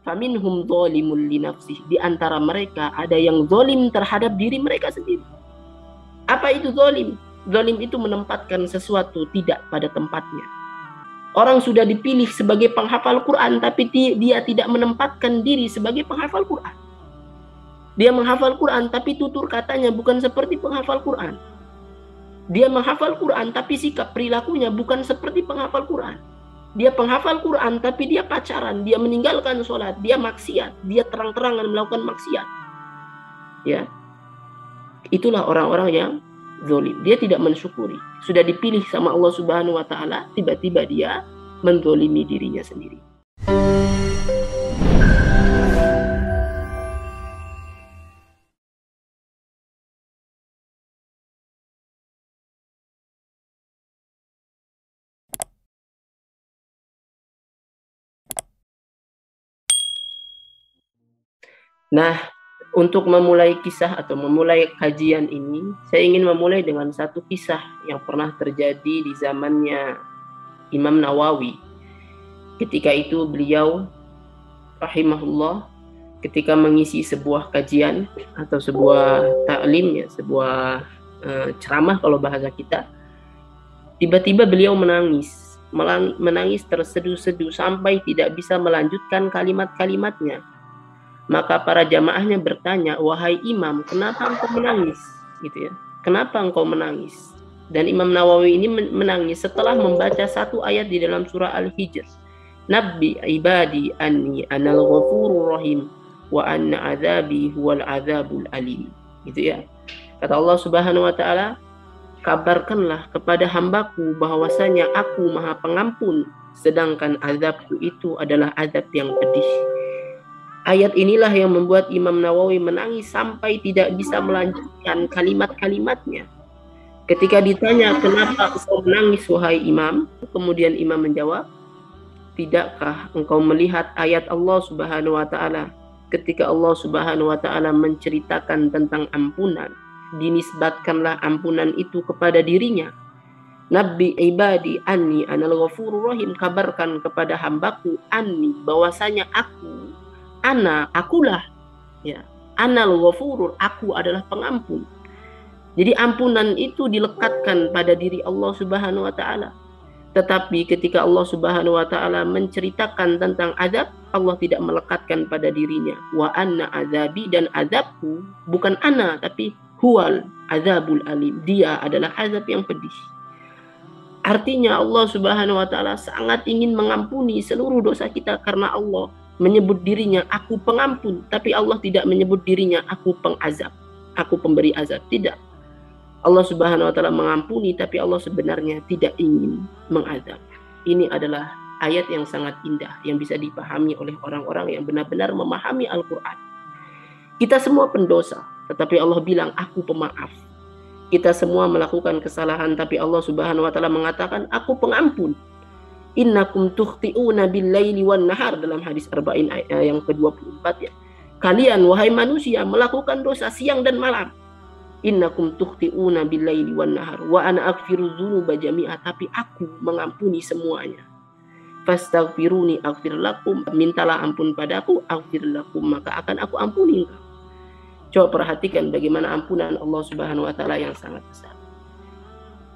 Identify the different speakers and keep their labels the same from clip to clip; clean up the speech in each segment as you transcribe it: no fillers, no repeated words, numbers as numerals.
Speaker 1: Faminhum zalimun li nafsihi. Di antara mereka ada yang zalim terhadap diri mereka sendiri. Apa itu zalim? Zalim itu menempatkan sesuatu tidak pada tempatnya. Orang sudah dipilih sebagai penghafal Quran, tapi dia tidak menempatkan diri sebagai penghafal Quran. Dia menghafal Quran, tapi tutur katanya bukan seperti penghafal Quran. Dia menghafal Quran, tapi sikap perilakunya bukan seperti penghafal Quran. Dia penghafal Quran, tapi dia pacaran, dia meninggalkan sholat, dia maksiat, dia terang-terangan melakukan maksiat. Ya, itulah orang-orang yang zalim. Dia tidak mensyukuri. Sudah dipilih sama Allah Subhanahu wa Ta'ala, tiba-tiba dia menzalimi dirinya sendiri. Nah, untuk memulai kisah atau memulai kajian ini, saya ingin memulai dengan satu kisah yang pernah terjadi di zamannya Imam Nawawi. Ketika itu beliau rahimahullah ketika mengisi sebuah kajian atau sebuah ta'lim, ya, sebuah ceramah kalau bahasa kita, tiba-tiba beliau menangis terseduh-seduh sampai tidak bisa melanjutkan kalimat-kalimatnya. Maka para jamaahnya bertanya, "Wahai imam, kenapa engkau menangis?" Gitu ya. Kenapa engkau menangis? Dan Imam Nawawi ini menangis setelah membaca satu ayat di dalam surah Al-Hijr. "Nabbi ibadi anni anal ghafurur rahim wa anna adzabi huwal adzabul alim." Gitu ya. Kata Allah Subhanahu wa Ta'ala, "Kabarkanlah kepada hambaku bahwasanya aku Maha Pengampun, sedangkan azabku itu adalah azab yang pedih." Ayat inilah yang membuat Imam Nawawi menangis sampai tidak bisa melanjutkan kalimat-kalimatnya. Ketika ditanya, "Kenapa engkau menangis wahai imam?" Kemudian imam menjawab, "Tidakkah engkau melihat ayat Allah Subhanahu wa Ta'ala ketika Allah Subhanahu wa Ta'ala menceritakan tentang ampunan, dinisbatkanlah ampunan itu kepada dirinya. Nabbi ibadi anni anal ghafurur rahim, kabarkan kepada hambaku anni, bahwasanya akulah, ya, anal ghafurur, aku adalah pengampun." Jadi ampunan itu dilekatkan pada diri Allah Subhanahu wa Ta'ala. Tetapi ketika Allah Subhanahu wa Ta'ala menceritakan tentang azab, Allah tidak melekatkan pada dirinya. Wa anna azabi, dan azabku bukan ana, tapi huwal azabul alim, dia adalah azab yang pedih. Artinya Allah Subhanahu wa Ta'ala sangat ingin mengampuni seluruh dosa kita, karena Allah menyebut dirinya aku pengampun, tapi Allah tidak menyebut dirinya aku pengazab, aku pemberi azab. Tidak. Allah Subhanahu wa Ta'ala mengampuni, tapi Allah sebenarnya tidak ingin mengazab. Ini adalah ayat yang sangat indah yang bisa dipahami oleh orang-orang yang benar-benar memahami Al-Quran. Kita semua pendosa, tetapi Allah bilang aku pemaaf. Kita semua melakukan kesalahan, tapi Allah Subhanahu wa Ta'ala mengatakan aku pengampun. Innakum tukhti'una bil-laili wan nahar, dalam hadis Arba'in yang ke-24, ya. Kalian wahai manusia melakukan dosa siang dan malam. Innakum tukhti'una bil-laili wan nahar wa ana aghfiru dzunuba jami'a, tapi aku mengampuni semuanya. Fastaghfiruni aghfir lakum, mintalah ampun padaku, aghfir lakum, maka akan aku ampuni engkau. Coba perhatikan bagaimana ampunan Allah Subhanahu wa Ta'ala yang sangat besar.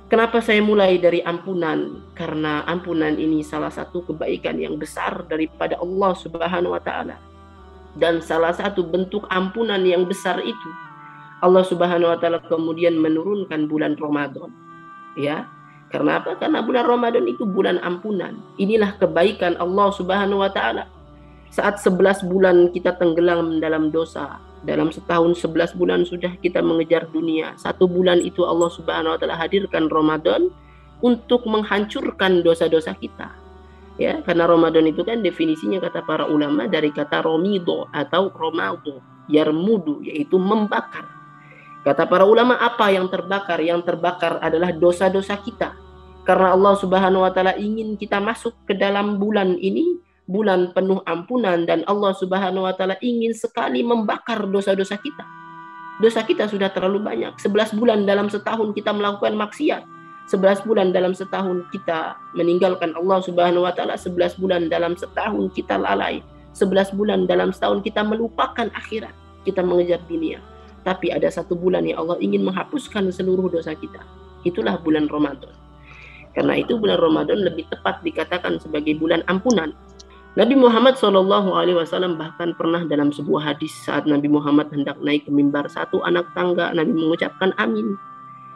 Speaker 1: Kenapa saya mulai dari ampunan? Karena ampunan ini salah satu kebaikan yang besar daripada Allah Subhanahu wa Ta'ala. Dan salah satu bentuk ampunan yang besar itu, Allah Subhanahu wa Ta'ala kemudian menurunkan bulan Ramadan. Ya, karena apa? Karena bulan Ramadan itu bulan ampunan. Inilah kebaikan Allah Subhanahu wa Ta'ala. Saat 11 bulan kita tenggelam dalam dosa, dalam setahun 11 bulan sudah kita mengejar dunia. 1 bulan itu Allah Subhanahu wa Ta'ala hadirkan Ramadan untuk menghancurkan dosa-dosa kita. Ya, karena Ramadan itu kan definisinya kata para ulama dari kata romido atau romado, yarmudu, yaitu membakar. Kata para ulama, apa yang terbakar? Yang terbakar adalah dosa-dosa kita. Karena Allah Subhanahu wa Ta'ala ingin kita masuk ke dalam bulan ini, bulan penuh ampunan, dan Allah Subhanahu wa Ta'ala ingin sekali membakar dosa-dosa kita. Dosa kita sudah terlalu banyak. 11 bulan dalam setahun kita melakukan maksiat. 11 bulan dalam setahun kita meninggalkan Allah Subhanahu wa Ta'ala. 11 bulan dalam setahun kita lalai. 11 bulan dalam setahun kita melupakan akhirat, kita mengejar dunia. Tapi ada satu bulan yang Allah ingin menghapuskan seluruh dosa kita. Itulah bulan Ramadan. Karena itu bulan Ramadan lebih tepat dikatakan sebagai bulan ampunan. Nabi Muhammad SAW bahkan pernah dalam sebuah hadis saat Nabi Muhammad hendak naik ke mimbar satu anak tangga, Nabi mengucapkan amin.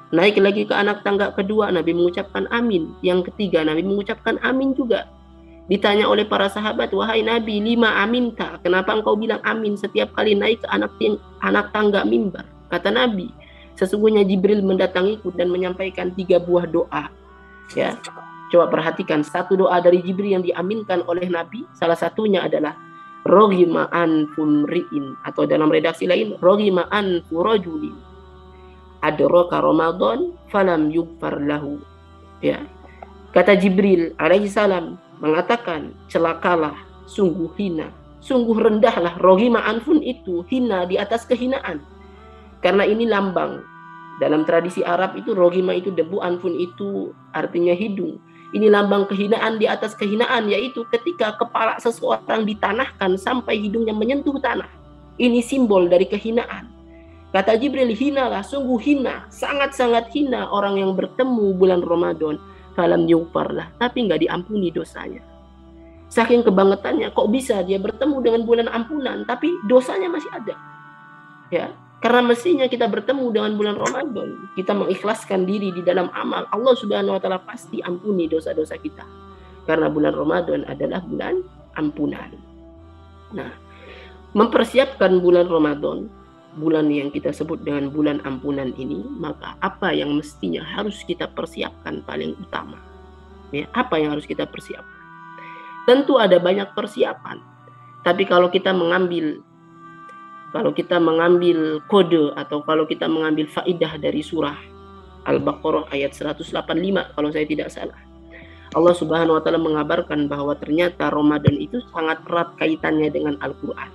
Speaker 1: Naik lagi ke anak tangga kedua, Nabi mengucapkan amin. Yang ketiga, Nabi mengucapkan amin juga. Ditanya oleh para sahabat, wahai Nabi, 5 amin tak? Kenapa engkau bilang amin setiap kali naik ke anak tangga mimbar? Kata Nabi, sesungguhnya Jibril mendatangiku dan menyampaikan 3 buah doa. Ya, coba perhatikan satu doa dari Jibril yang diaminkan oleh Nabi. Salah satunya adalah roghima anfum ri'in, atau dalam redaksi lain roghima anfu rajulin adraka Ramadan falam yughfar lahu. Ya, kata Jibril alaihi salam mengatakan, celakalah, sungguh hina, sungguh rendahlah. Roghima anfun itu hina di atas kehinaan. Karena ini lambang. Dalam tradisi Arab itu roghima itu debu, anfun itu artinya hidung. Ini lambang kehinaan di atas kehinaan, yaitu ketika kepala seseorang ditanahkan sampai hidungnya menyentuh tanah. Ini simbol dari kehinaan. Kata Jibril, hinalah, sungguh hina, sangat-sangat hina orang yang bertemu bulan Ramadan. Falam yughfarlah, tapi nggak diampuni dosanya. Saking kebangetannya, kok bisa dia bertemu dengan bulan ampunan, tapi dosanya masih ada. Ya, karena mestinya kita bertemu dengan bulan Ramadan, kita mengikhlaskan diri di dalam amal, Allah Subhanahu wa taala pasti ampuni dosa-dosa kita. Karena bulan Ramadan adalah bulan ampunan. Nah, mempersiapkan bulan Ramadan, bulan yang kita sebut dengan bulan ampunan ini, maka apa yang mestinya harus kita persiapkan paling utama? Ya, apa yang harus kita persiapkan? Tentu ada banyak persiapan. Tapi kalau kita mengambil kode atau kalau kita mengambil faidah dari surah Al-Baqarah ayat 185 kalau saya tidak salah, Allah Subhanahu wa taala mengabarkan bahwa ternyata Ramadan itu sangat erat kaitannya dengan Al-Qur'an.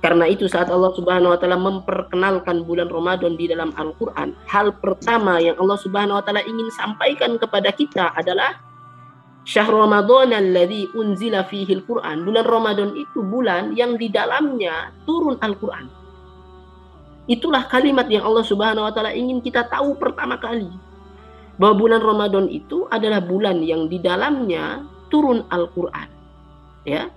Speaker 1: Karena itu saat Allah Subhanahu wa taala memperkenalkan bulan Ramadan di dalam Al-Qur'an, hal pertama yang Allah Subhanahu wa taala ingin sampaikan kepada kita adalah Syahrul Ramadan alladzi unzila fihi al-Qur'an. Bulan Ramadan itu bulan yang di dalamnya turun Al-Qur'an. Itulah kalimat yang Allah Subhanahu wa taala ingin kita tahu pertama kali. Bahwa bulan Ramadan itu adalah bulan yang di dalamnya turun Al-Qur'an. Ya.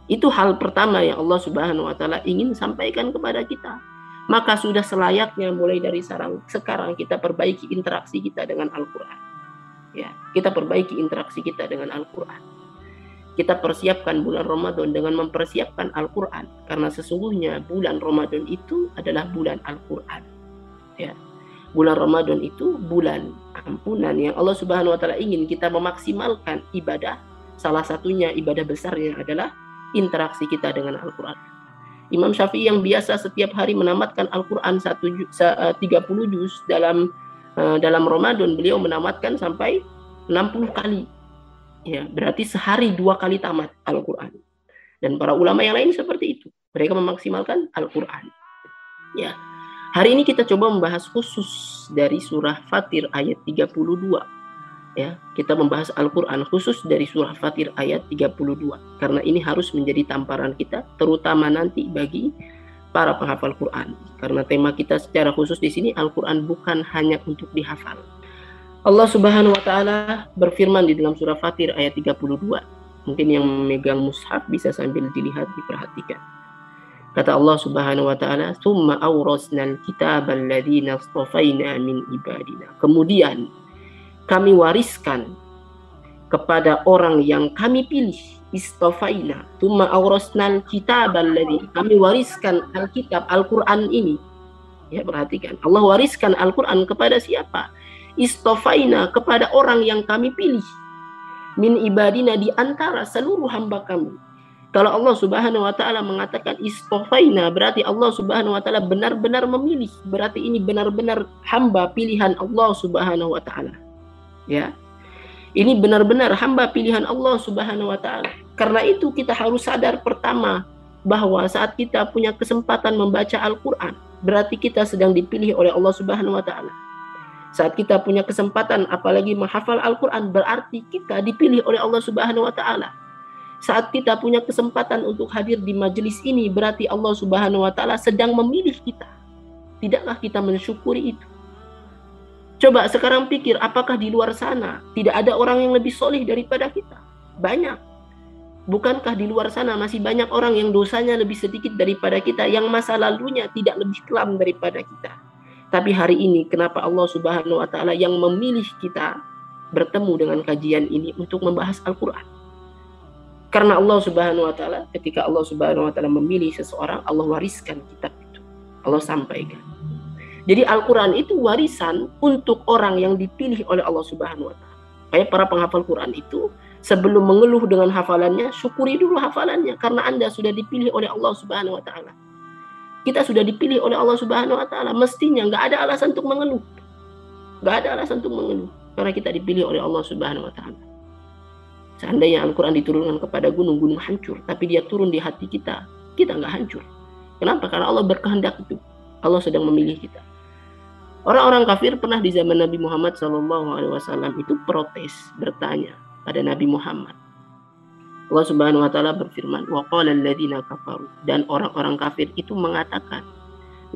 Speaker 1: Itu hal pertama yang Allah Subhanahu wa taala ingin sampaikan kepada kita. Maka sudah selayaknya mulai dari sekarang kita perbaiki interaksi kita dengan Al-Qur'an. Ya, kita perbaiki interaksi kita dengan Al-Qur'an. Kita persiapkan bulan Ramadan dengan mempersiapkan Al-Qur'an, karena sesungguhnya bulan Ramadan itu adalah bulan Al-Qur'an. Ya. Bulan Ramadan itu bulan ampunan yang Allah Subhanahu wa taala ingin kita memaksimalkan ibadah. Salah satunya ibadah besarnya adalah interaksi kita dengan Al-Qur'an. Imam Syafi'i yang biasa setiap hari menamatkan Al-Qur'an 30 juz dalam Ramadan, beliau menamatkan sampai 60 kali. Ya, berarti sehari 2 kali tamat Al-Qur'an. Dan para ulama yang lain seperti itu. Mereka memaksimalkan Al-Qur'an. Ya. Hari ini kita coba membahas khusus dari surah Fatir ayat 32. Ya, kita membahas Al-Qur'an khusus dari surah Fatir ayat 32. Karena ini harus menjadi tamparan kita, terutama nanti bagi para penghafal Quran. Karena tema kita secara khusus di sini, Al-Quran bukan hanya untuk dihafal. Allah Subhanahu wa taala berfirman di dalam surah Fatir ayat 32. Mungkin yang memegang mushaf bisa sambil dilihat, diperhatikan. Kata Allah Subhanahu wa taala, "Tsumma awrasnal kitaba alladziina astafaina min ibadina." Kemudian kami wariskan kepada orang yang kami pilih. Istafaina, tsumma awrasnal kitab alladzi, kami wariskan Alkitab Al-Qur'an ini. Ya, perhatikan, Allah wariskan Al-Qur'an kepada siapa? Istafaina, kepada orang yang kami pilih. Min ibadina, di antara seluruh hamba kami. Kalau Allah Subhanahu wa taala mengatakan istafaina, berarti Allah Subhanahu wa taala benar-benar memilih. Berarti ini benar-benar hamba pilihan Allah Subhanahu wa taala. Ya. Ini benar-benar hamba pilihan Allah Subhanahu wa taala. Karena itu kita harus sadar pertama bahwa saat kita punya kesempatan membaca Al-Qur'an, berarti kita sedang dipilih oleh Allah Subhanahu wa taala. Saat kita punya kesempatan apalagi menghafal Al-Qur'an, berarti kita dipilih oleh Allah Subhanahu wa taala. Saat kita punya kesempatan untuk hadir di majelis ini, berarti Allah Subhanahu wa Ta'ala sedang memilih kita. Tidakkah kita mensyukuri itu? Coba sekarang pikir, apakah di luar sana tidak ada orang yang lebih soleh daripada kita? Banyak. Bukankah di luar sana masih banyak orang yang dosanya lebih sedikit daripada kita, yang masa lalunya tidak lebih kelam daripada kita? Tapi hari ini kenapa Allah Subhanahu wa Ta'ala yang memilih kita bertemu dengan kajian ini untuk membahas Al-Quran? Karena Allah Subhanahu wa Ta'ala, ketika Allah Subhanahu wa Ta'ala memilih seseorang, Allah wariskan kitab itu. Allah sampaikan. Jadi Al-Quran itu warisan untuk orang yang dipilih oleh Allah Subhanahu wa Ta'ala. Kayak para penghafal Quran itu, sebelum mengeluh dengan hafalannya, syukuri dulu hafalannya. Karena Anda sudah dipilih oleh Allah Subhanahu wa Ta'ala. Kita sudah dipilih oleh Allah Subhanahu wa Ta'ala. Mestinya nggak ada alasan untuk mengeluh. Nggak ada alasan untuk mengeluh. Karena kita dipilih oleh Allah Subhanahu wa Ta'ala. Seandainya Al-Quran diturunkan kepada gunung, gunung hancur. Tapi dia turun di hati kita, kita nggak hancur. Kenapa? Karena Allah berkehendak itu. Allah sedang memilih kita. Orang-orang kafir pernah di zaman Nabi Muhammad SAW itu protes, bertanya pada Nabi Muhammad. Allah Subhanahu wa Ta'ala berfirman, wa qala alladziina kafaru, dan orang-orang kafir itu mengatakan,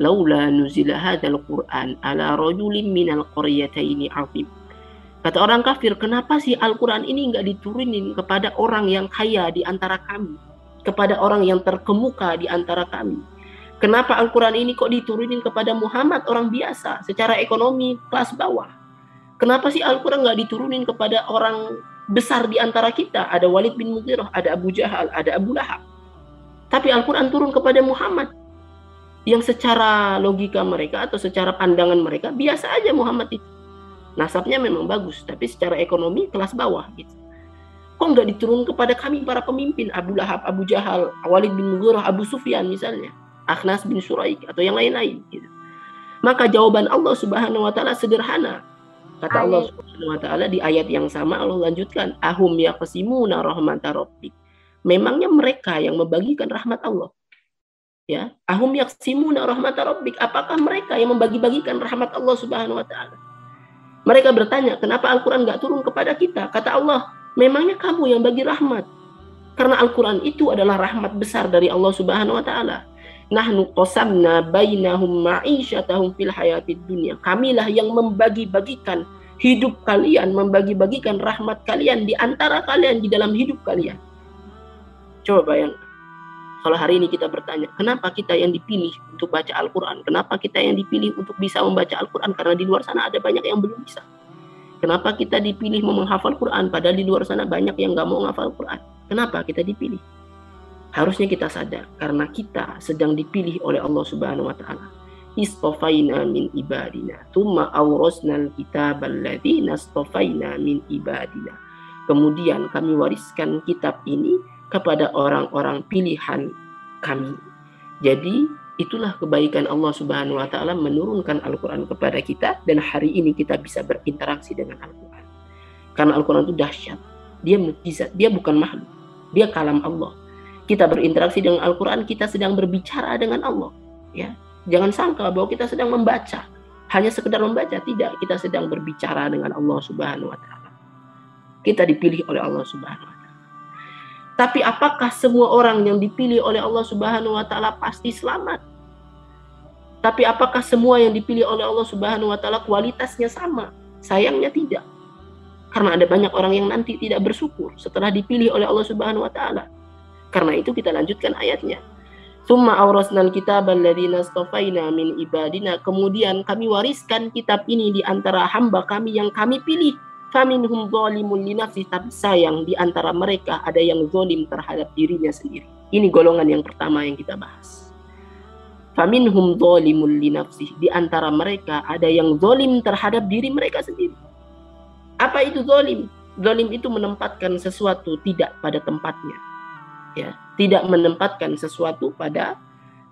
Speaker 1: laula nuzila hadzal Qur'an ala rajulin minal qaryataini 'azim. Kata orang kafir, kenapa sih Al-Quran ini nggak diturunin kepada orang yang kaya di antara kami, kepada orang yang terkemuka di antara kami? Kenapa Al-Quran ini kok diturunin kepada Muhammad, orang biasa, secara ekonomi kelas bawah? Kenapa sih Al-Quran nggak diturunin kepada orang besar di antara kita? Ada Walid bin Mughirah, ada Abu Jahal, ada Abu Lahab. Tapi Al-Quran turun kepada Muhammad, yang secara logika mereka atau secara pandangan mereka biasa aja Muhammad itu. Nasabnya memang bagus, tapi secara ekonomi kelas bawah gitu. Kok nggak diturun kepada kami para pemimpin, Abu Lahab, Abu Jahal, Walid bin Mughirah, Abu Sufyan misalnya, Akhnas bin Suraik atau yang lain-lain gitu. Maka jawaban Allah Subhanahu wa Ta'ala sederhana. Kata Allah Subhanahu wa Ta'ala di ayat yang sama, Allah lanjutkan, ahum yaqsimuna rahmata rabbik. Memangnya mereka yang membagikan rahmat Allah? Ya, ahum yaqsimuna rahmata rabbik. Apakah mereka yang membagi-bagikan rahmat Allah Subhanahu wa Ta'ala? Mereka bertanya, kenapa Al-Quran nggak turun kepada kita? Kata Allah, memangnya kamu yang bagi rahmat? Karena Al-Quran itu adalah rahmat besar dari Allah Subhanahu wa Ta'ala. Nahnu qasamna bainahum ma'isyatahum fil hayatid dunya. Kamilah yang membagi-bagikan hidup kalian, membagi-bagikan rahmat kalian di antara kalian di dalam hidup kalian. Coba bayangkan. Kalau hari ini kita bertanya, kenapa kita yang dipilih untuk baca Al-Quran? Kenapa kita yang dipilih untuk bisa membaca Al-Quran? Karena di luar sana ada banyak yang belum bisa. Kenapa kita dipilih mau menghafal Quran? Padahal di luar sana banyak yang nggak mau menghafal Quran. Kenapa kita dipilih? Harusnya kita sadar, karena kita sedang dipilih oleh Allah Subhanahu wa Ta'ala. Istofaina min ibadina, thumma awrasnal kitabal ladzina istofaina min ibadina. Kemudian kami wariskan kitab ini kepada orang-orang pilihan kami. Jadi itulah kebaikan Allah Subhanahu wa Ta'ala menurunkan Al-Quran kepada kita, dan hari ini kita bisa berinteraksi dengan Al-Quran. Karena Al-Quran itu dahsyat. Dia mukjizat, dia bukan makhluk. Dia kalam Allah. Kita berinteraksi dengan Al-Quran, kita sedang berbicara dengan Allah. Ya, jangan sangka bahwa kita sedang membaca. Hanya sekedar membaca, tidak. Kita sedang berbicara dengan Allah Subhanahu wa Ta'ala. Kita dipilih oleh Allah Subhanahu wa Ta'ala. Tapi apakah semua orang yang dipilih oleh Allah Subhanahu wa Ta'ala pasti selamat? Tapi apakah semua yang dipilih oleh Allah Subhanahu wa Ta'ala kualitasnya sama? Sayangnya tidak. Karena ada banyak orang yang nanti tidak bersyukur setelah dipilih oleh Allah Subhanahu wa Ta'ala. Karena itu kita lanjutkan ayatnya. Tsumma awrasnal kitabal ladzina istafaina min ibadina. Kemudian kami wariskan kitab ini di antara hamba kami yang kami pilih. Faminhum zalimun li nafsihi, tapi sayang di antara mereka ada yang zalim terhadap dirinya sendiri. Ini golongan yang pertama yang kita bahas. Faminhum zalimun li nafsihi, di antara mereka ada yang zalim terhadap diri mereka sendiri. Apa itu zalim? Zalim itu menempatkan sesuatu tidak pada tempatnya. Ya, tidak menempatkan sesuatu pada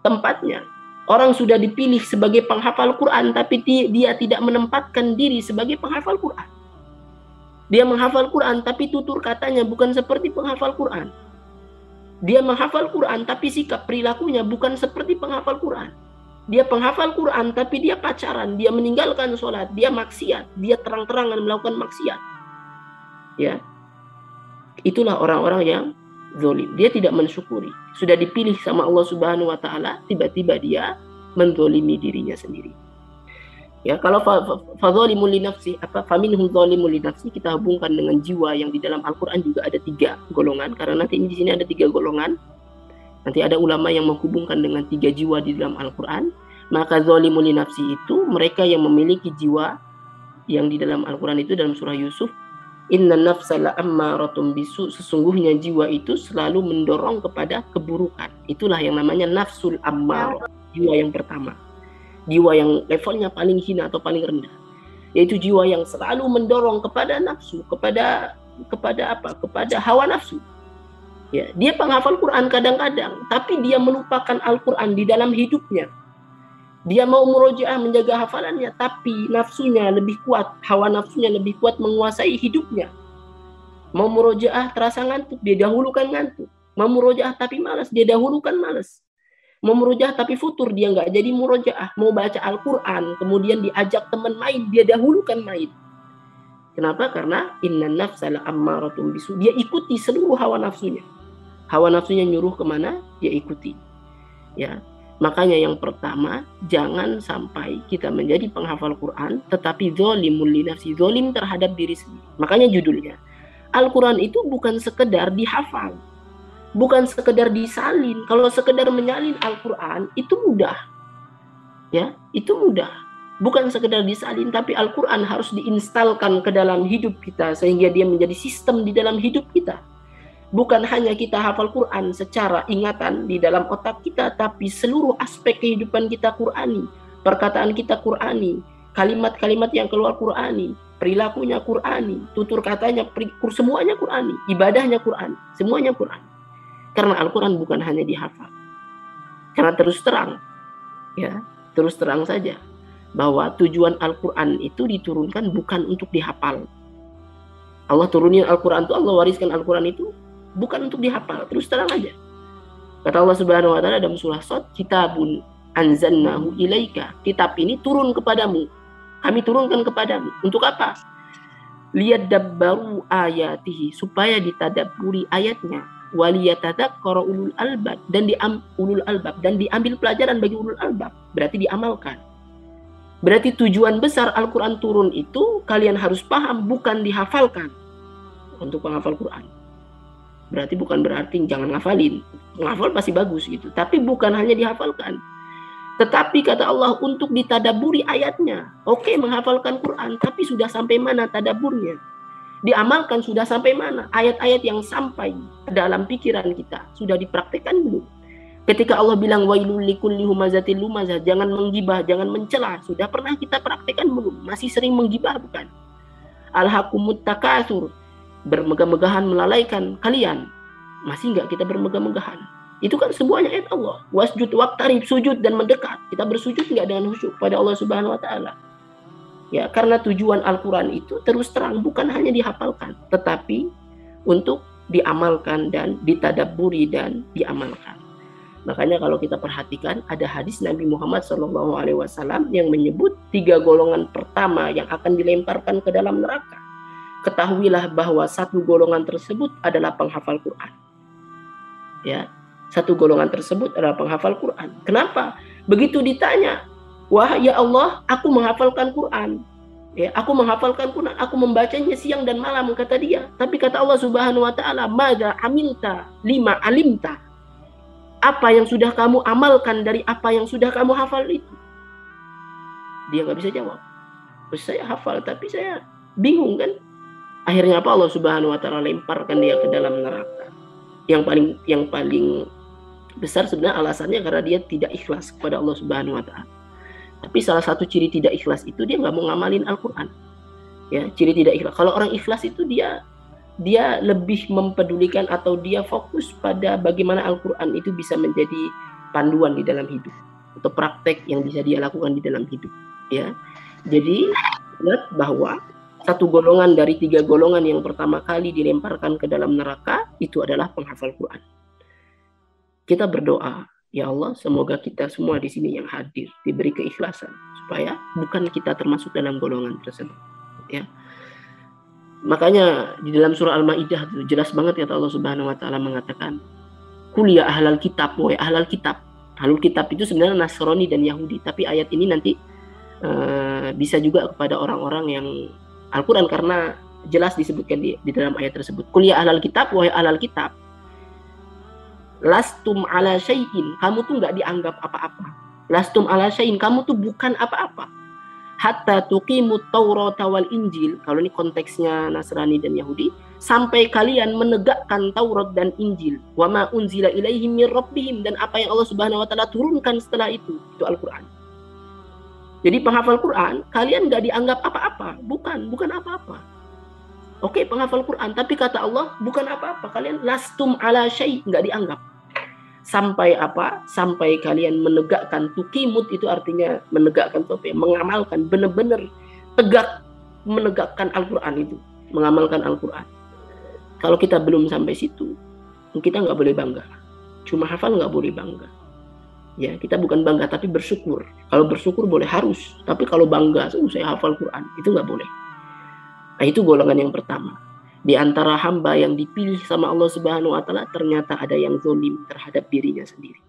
Speaker 1: tempatnya. Orang sudah dipilih sebagai penghafal Quran, tapi dia tidak menempatkan diri sebagai penghafal Quran. Dia menghafal Quran, tapi tutur katanya bukan seperti penghafal Quran. Dia menghafal Quran, tapi sikap perilakunya bukan seperti penghafal Quran. Dia penghafal Quran, tapi dia pacaran, dia meninggalkan sholat, dia maksiat, dia terang-terangan melakukan maksiat. Ya, itulah orang-orang yang Zolim. Dia tidak mensyukuri. Sudah dipilih sama Allah Subhanahu wa taala, tiba-tiba dia menzolimi dirinya sendiri. Ya, kalau fadzalimul li nafsi, faminhum zalimun li nafsi, kita hubungkan dengan jiwa yang di dalam Al-Qur'an juga ada 3 golongan, karena nanti di sini ada 3 golongan. Nanti ada ulama yang menghubungkan dengan 3 jiwa di dalam Al-Qur'an. Maka zalimul li nafsi itu mereka yang memiliki jiwa yang di dalam Al-Qur'an itu dalam surah Yusuf, inna nafsa la'ammaratun bisu, sesungguhnya jiwa itu selalu mendorong kepada keburukan. Itulah yang namanya nafsul ammarah, jiwa yang pertama. Jiwa yang levelnya paling hina atau paling rendah, yaitu jiwa yang selalu mendorong kepada nafsu, kepada hawa nafsu. Ya, dia penghafal Quran kadang-kadang, tapi dia melupakan Al-Quran di dalam hidupnya. Dia mau murojaah menjaga hafalannya, tapi nafsunya lebih kuat, hawa nafsunya lebih kuat menguasai hidupnya. Mau murojaah terasa ngantuk, dia dahulukan ngantuk. Mau murojaah tapi malas, dia dahulukan malas. Mau murojaah tapi futur, dia nggak jadi murojaah. Mau baca Al-Quran, kemudian diajak teman main, dia dahulukan main. Kenapa? Karena inna nafsa la'ammaratun bisu. Dia ikuti seluruh hawa nafsunya. Hawa nafsunya nyuruh kemana, dia ikuti. Ya, makanya yang pertama, jangan sampai kita menjadi penghafal Quran, tetapi zolimul li nafsi, zolim terhadap diri sendiri. Makanya judulnya, Al-Quran itu bukan sekedar dihafal, bukan sekedar disalin. Kalau sekedar menyalin Al-Quran itu mudah. Ya, itu mudah. Bukan sekedar disalin, tapi Al-Quran harus diinstalkan ke dalam hidup kita sehingga dia menjadi sistem di dalam hidup kita. Bukan hanya kita hafal Quran secara ingatan di dalam otak kita, tapi seluruh aspek kehidupan kita Qurani. Perkataan kita Qurani, kalimat-kalimat yang keluar Qurani, perilakunya Qurani, tutur katanya, semuanya Qurani, ibadahnya Qurani, semuanya Qurani. Karena Al-Quran bukan hanya dihafal. Karena terus terang, ya, terus terang saja bahwa tujuan Al-Quran itu diturunkan bukan untuk dihafal. Allah turunin Al-Quran itu, Allah wariskan Al-Quran itu bukan untuk dihafal. Terus terang aja. Kata Allah Subhanahu wa taala dalam surah Shad, kitabun anzalnahu ilaika. Kitab ini turun kepadamu. Kami turunkan kepadamu. Untuk apa? Liyadabbaru ayatihi, supaya ditadabburi ayatnya. Waliyatadzakkara ulul albab, dan diambil pelajaran bagi ulul albab, berarti diamalkan. Berarti tujuan besar Al-Quran turun itu kalian harus paham, bukan dihafalkan. Untuk penghafal Quran berarti bukan berarti jangan ngafalin, menghafal pasti bagus gitu, tapi bukan hanya dihafalkan, tetapi kata Allah untuk ditadaburi ayatnya. Oke, menghafalkan Quran, tapi sudah sampai mana tadaburnya? Diamalkan sudah sampai mana? Ayat-ayat yang sampai dalam pikiran kita sudah dipraktikkan belum? Ketika Allah bilang wailul likulli humazatil lumazah, jangan menggibah, jangan mencela, sudah pernah kita praktikkan belum? Masih sering menggibah bukan? Alhaqumut takatsur, bermegah-megahan melalaikan kalian. Masih enggak kita bermegah-megahan? Itu kan semuanya ayat Allah. Wasjud waqtarib, sujud dan mendekat. Kita bersujud enggak dengan khusyuk pada Allah Subhanahu wa taala? Ya, karena tujuan Al-Quran itu terus terang bukan hanya dihafalkan, tetapi untuk diamalkan dan ditadabburi dan diamalkan. Makanya kalau kita perhatikan ada hadis Nabi Muhammad SAW yang menyebut 3 golongan pertama yang akan dilemparkan ke dalam neraka. Ketahuilah bahwa 1 golongan tersebut adalah penghafal Quran. Ya, 1 golongan tersebut adalah penghafal Quran. Kenapa? Begitu ditanya, wah ya Allah, aku menghafalkan Quran. Ya, aku menghafalkan Quran, aku membacanya siang dan malam, kata dia. Tapi kata Allah Subhanahu wa taala, "Madza amilta lima alimta?" Apa yang sudah kamu amalkan dari apa yang sudah kamu hafal itu? Dia nggak bisa jawab. Saya hafal, tapi saya bingung kan. Akhirnya apa? Allah Subhanahu wa taala lemparkan dia ke dalam neraka. Yang paling besar sebenarnya alasannya karena dia tidak ikhlas kepada Allah Subhanahu wa taala. Tapi salah satu ciri tidak ikhlas itu dia nggak mau ngamalin Al-Quran. Ya, ciri tidak ikhlas. Kalau orang ikhlas itu dia lebih mempedulikan atau dia fokus pada bagaimana Al-Quran itu bisa menjadi panduan di dalam hidup atau praktek yang bisa dia lakukan di dalam hidup. Ya, jadi ingat bahwa 1 golongan dari 3 golongan yang pertama kali dilemparkan ke dalam neraka itu adalah penghafal Quran. Kita berdoa, ya Allah, semoga kita semua di sini yang hadir diberi keikhlasan supaya bukan kita termasuk dalam golongan tersebut. Ya. Makanya di dalam surah Al-Maidah itu jelas banget kata Allah Subhanahu wa taala mengatakan, "Qul ya ahlal kitab," wahai ahlal kitab. Ahlul kitab itu sebenarnya Nasrani dan Yahudi, tapi ayat ini nanti bisa juga kepada orang-orang yang Al-Qur'an karena jelas disebutkan di dalam ayat tersebut. "Qul ya ahlal kitab," wahai ahlal kitab. Lastum ala syai'in, kamu tuh nggak dianggap apa-apa. Lastum ala syai'in, kamu tuh bukan apa-apa. Hatta tuqimut Taurat wal Injil, kalau ini konteksnya Nasrani dan Yahudi, sampai kalian menegakkan Taurat dan Injil. Wa ma unzila ilaihim mir rabbihim, dan apa yang Allah Subhanahu wa taala turunkan setelah itu Al-Qur'an. Jadi penghafal Quran, kalian nggak dianggap apa-apa, bukan apa-apa. Oke, penghafal Quran, tapi kata Allah bukan apa-apa, kalian lastum ala syai', nggak dianggap. Sampai apa? Sampai kalian menegakkan, tuqimut itu artinya menegakkan, mengamalkan, benar-benar tegak menegakkan Al-Quran itu, mengamalkan Al-Quran. Kalau kita belum sampai situ, kita nggak boleh bangga. Cuma hafal nggak boleh bangga. Ya, kita bukan bangga tapi bersyukur. Kalau bersyukur boleh harus, tapi kalau bangga, saya hafal Quran, itu nggak boleh. Nah, itu golongan yang pertama. Di antara hamba yang dipilih sama Allah Subhanahu wa taala ternyata ada yang zalim terhadap dirinya sendiri.